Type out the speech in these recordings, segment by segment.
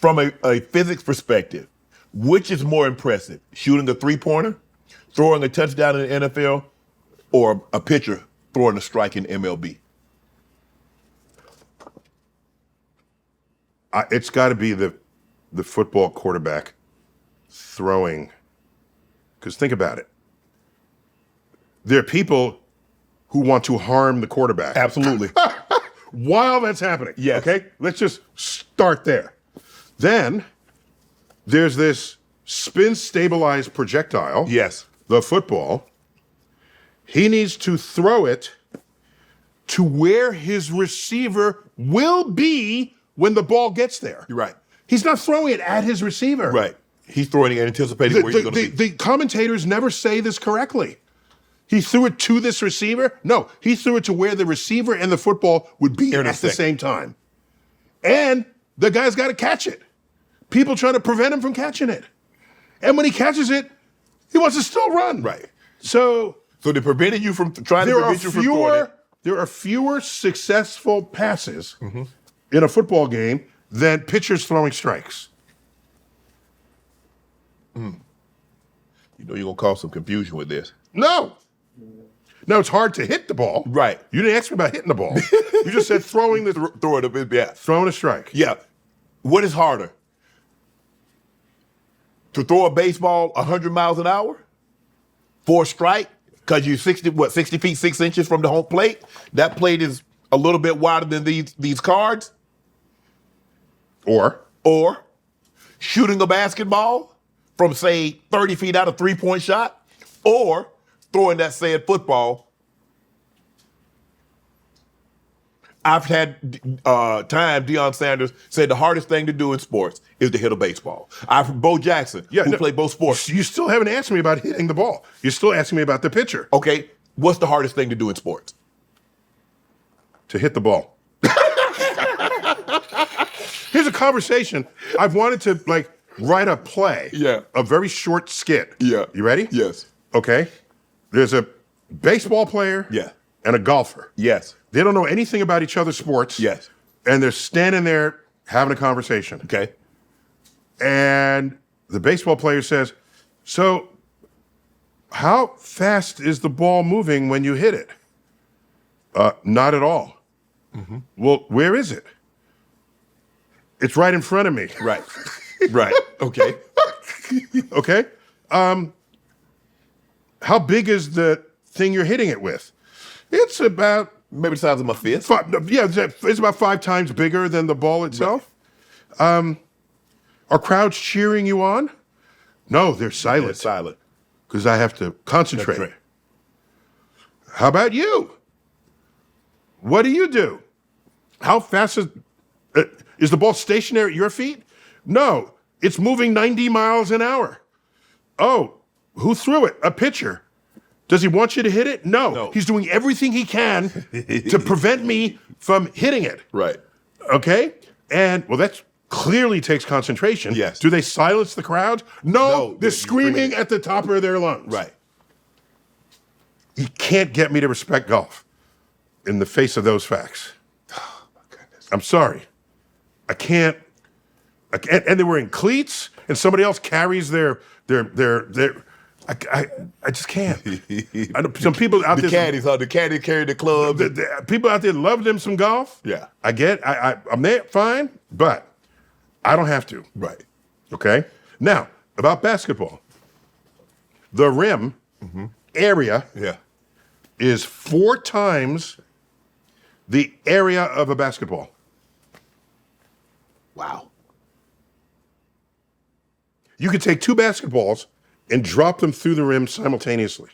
from a physics perspective, which is more impressive? Shooting a three-pointer, throwing a touchdown in the NFL, or a pitcher throwing a strike in MLB? It's got to be the football quarterback throwing. Because think about it. There are people who want to harm the quarterback. Absolutely. While that's happening. Yes. Okay? Let's just start there. Then there's this spin-stabilized projectile. Yes. The football. He needs to throw it to where his receiver will be when the ball gets there. You're right. He's not throwing it at his receiver. Right. He's throwing it anticipating where he's going to be. The commentators never say this correctly. He threw it to this receiver? No, he threw it to where the receiver and the football would be at the same time. And the guy's got to catch it. People trying to prevent him from catching it. And when he catches it, he wants to still run. Right. So they're preventing you from trying to prevent you from throwing it. There are fewer successful passes in a football game than pitchers throwing strikes. You know you're going to cause some confusion with this. No, it's hard to hit the ball. Right. You didn't ask me about hitting the ball. You just said throwing throwing a strike. Yeah. What is harder? To throw a baseball 100 miles an hour for a strike because you're 60 feet 6 inches from the home plate? That plate is a little bit wider than these cards. Or shooting a basketball from, say, 30 feet out, a three-point shot, or throwing that said football. I've had time Deion Sanders said the hardest thing to do in sports is to hit a baseball. I've heard Bo Jackson, who played both sports. You still haven't answered me about hitting the ball. You're still asking me about the pitcher. Okay, what's the hardest thing to do in sports? To hit the ball. Here's a conversation. I've wanted to write a play. Yeah. A very short skit. Yeah. You ready? Yes. Okay. There's a baseball player. Yeah. And a golfer. Yes. They don't know anything about each other's sports. Yes. And they're standing there having a conversation. Okay. And the baseball player says, so how fast is the ball moving when you hit it? Not at all. Mm-hmm. Well, where is it? It's right in front of me. Right. Right. Okay. Okay. How big is the thing you're hitting it with? It's about maybe the size of my fist. It's about 5 times bigger than the ball itself. Right. Are crowds cheering you on? No, they're silent. They're silent. Because I have to concentrate. How about you? What do you do? How fast is the ball stationary at your feet? No, it's moving 90 miles an hour. Oh, who threw it? A pitcher. Does he want you to hit it? No. He's doing everything he can to prevent me from hitting it. Right. Okay? And, that clearly takes concentration. Yes. Do they silence the crowd? No, they're screaming at the top of their lungs. Right. You can't get me to respect golf in the face of those facts. Oh, my goodness. I'm sorry. I can't. And they're wearing cleats, and somebody else carries their. I just can't. I know some people out there. The caddies carry the club. People out there love them some golf. Yeah. I'm there, fine, but I don't have to. Right. Okay? Now, about basketball. The rim area is 4 times the area of a basketball. Wow. You could take 2 basketballs and drop them through the rim simultaneously.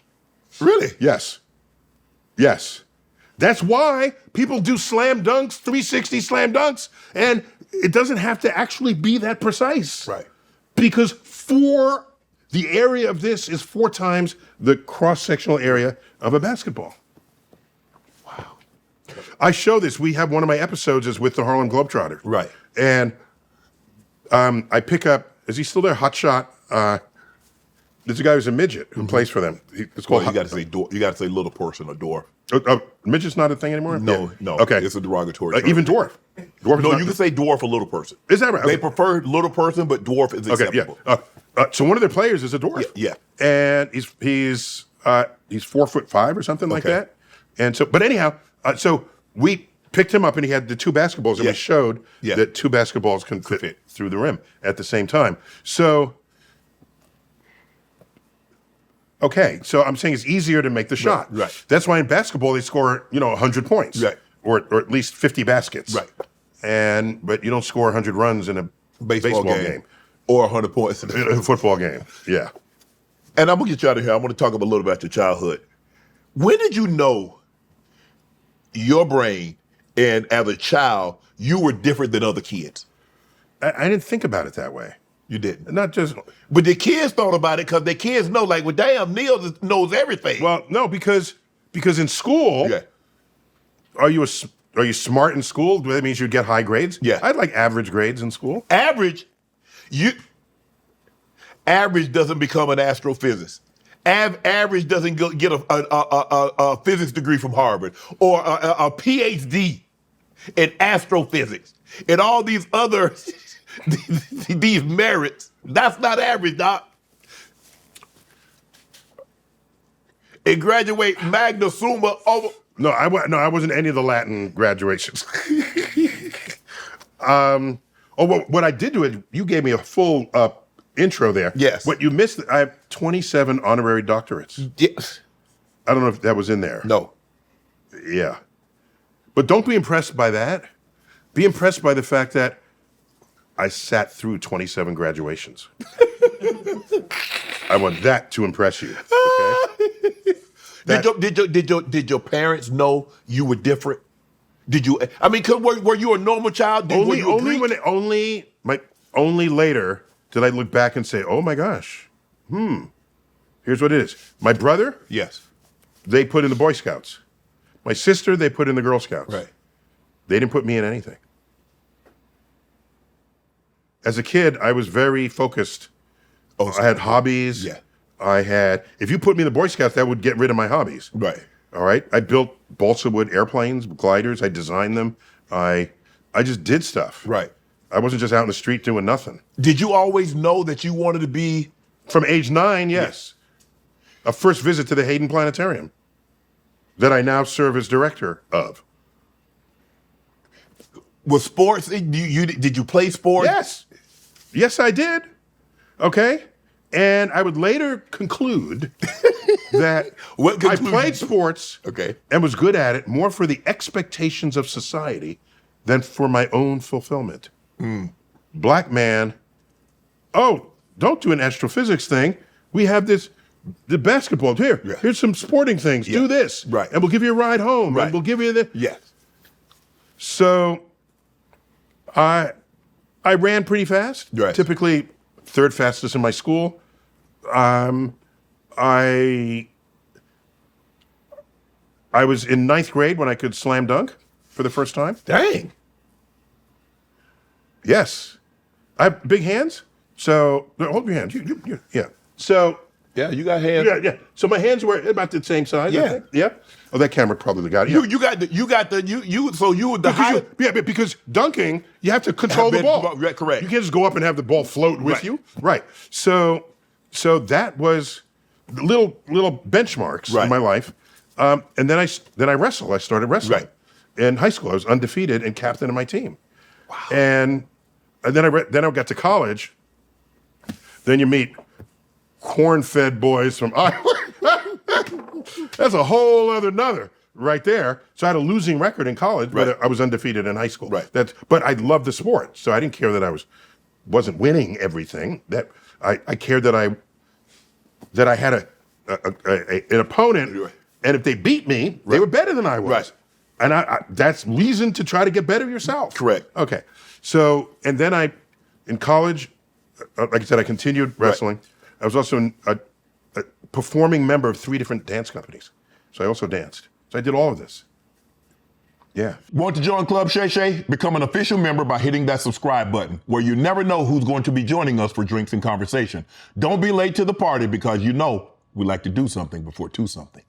Really? Yes. Yes. That's why people do slam dunks, 360 slam dunks, and it doesn't have to actually be that precise. Right. Because the area of this is 4 times the cross-sectional area of a basketball. Wow. I show this. We have one of my episodes is with the Harlem Globetrotters. Right. And I pick up, is he still there? Hot Shot. There's a guy who's a midget who plays for them. It's called. You got to say dwarf. You got to say little person or dwarf. Midget's not a thing anymore. No, Yeah. no. Okay, it's a derogatory term. even dwarf. Dwarf. No, you can say dwarf or little person. Is that right? They Okay. prefer little person, but dwarf is acceptable. Okay, yeah. So one of their players is a dwarf. Yeah. And he's 4'5" or something like Okay. that. And so, but anyhow, so we picked him up, and he had the two basketballs, and Yeah. we showed Yeah. that two basketballs can fit through the rim at the same time. So. Okay, so I'm saying it's easier to make the shot. Right. That's why in basketball they score, 100 points. Right. Or at least 50 baskets. Right. But you don't score 100 runs in a Baseball game. Or 100 points. in a football game. Yeah. And I'm going to get you out of here. I want to talk a little about your childhood. When did you know your brain and as a child, you were different than other kids? I didn't think about it that way. You didn't. Not just But the kids thought about it because the kids know, like, well, damn, Neil knows everything. well, no, because in school, yeah. are you smart in school? That means you get high grades? Yeah. I had like average grades in school. Average doesn't become an astrophysicist. Average doesn't get a physics degree from Harvard or a PhD in astrophysics and all these other these merits. That's not average, doc. And graduate magna summa over. No, I wasn't any of the Latin graduations. What I did do it, you gave me a full intro there. Yes. What you missed, I have 27 honorary doctorates. Yes. I don't know if that was in there. No. Yeah. But don't be impressed by that. Be impressed by the fact that I sat through 27 graduations. I want that to impress you. Okay? Did your parents know you were different? Did you? I mean, were you a normal child? Only later did I look back and say, "Oh my gosh, here's what it is." My brother, Yes. they put in the Boy Scouts. My sister, they put in the Girl Scouts. Right. They didn't put me in anything. As a kid, I was very focused. Oh, I had hobbies. Yeah. If you put me in the Boy Scouts, that would get rid of my hobbies. Right. All right. I built balsa wood airplanes, gliders. I designed them. I just did stuff. Right. I wasn't just out in the street doing nothing. Did you always know that you wanted to be? From age 9, yes. A first visit to the Hayden Planetarium that I now serve as director of. Was sports? Did you play sports? Yes. Yes, I did. Okay. And I would later conclude that What I conclusion? played sports Okay. and was good at it more for the expectations of society than for my own fulfillment. Black man, don't do an astrophysics thing. We have the basketball. Here's some sporting things. Yeah. Do this. Right. And we'll give you a ride home. Right. And we'll give you the... Yes. So I ran pretty fast. Right. Typically third fastest in my school. I was in 9th grade when I could slam dunk for the first time. Dang. Yes. I have big hands. So hold your hands. You yeah. So Yeah, you got hands. yeah. So my hands were about the same size. I Yeah. think. Yeah. Oh, that camera probably got it. Yeah. So you were the high. Because dunking, you have to control the ball. Right, correct. You can't just go up and have the ball float with Right. you. Right. So that was little benchmarks Right. in my life. And then I wrestled. I started wrestling. Right. In high school, I was undefeated and captain of my team. Wow. And then I got to college. Then you meet corn-fed boys from Iowa. That's a whole other nother right there. So I had a losing record in college, but Right. I was undefeated in high school. Right. But I loved the sport, so I didn't care that I wasn't winning everything. That I cared that I had an opponent, Right. and if they beat me, they were better than I was. Right. And that's reason to try to get better yourself. Correct. Okay. So, and then in college, like I said, I continued wrestling. I was also a performing member of 3 different dance companies. So I also danced. So I did all of this. Yeah. Want to join Club Shay Shay? Become an official member by hitting that subscribe button, where you never know who's going to be joining us for drinks and conversation. Don't be late to the party, because you know we like to do something before two something.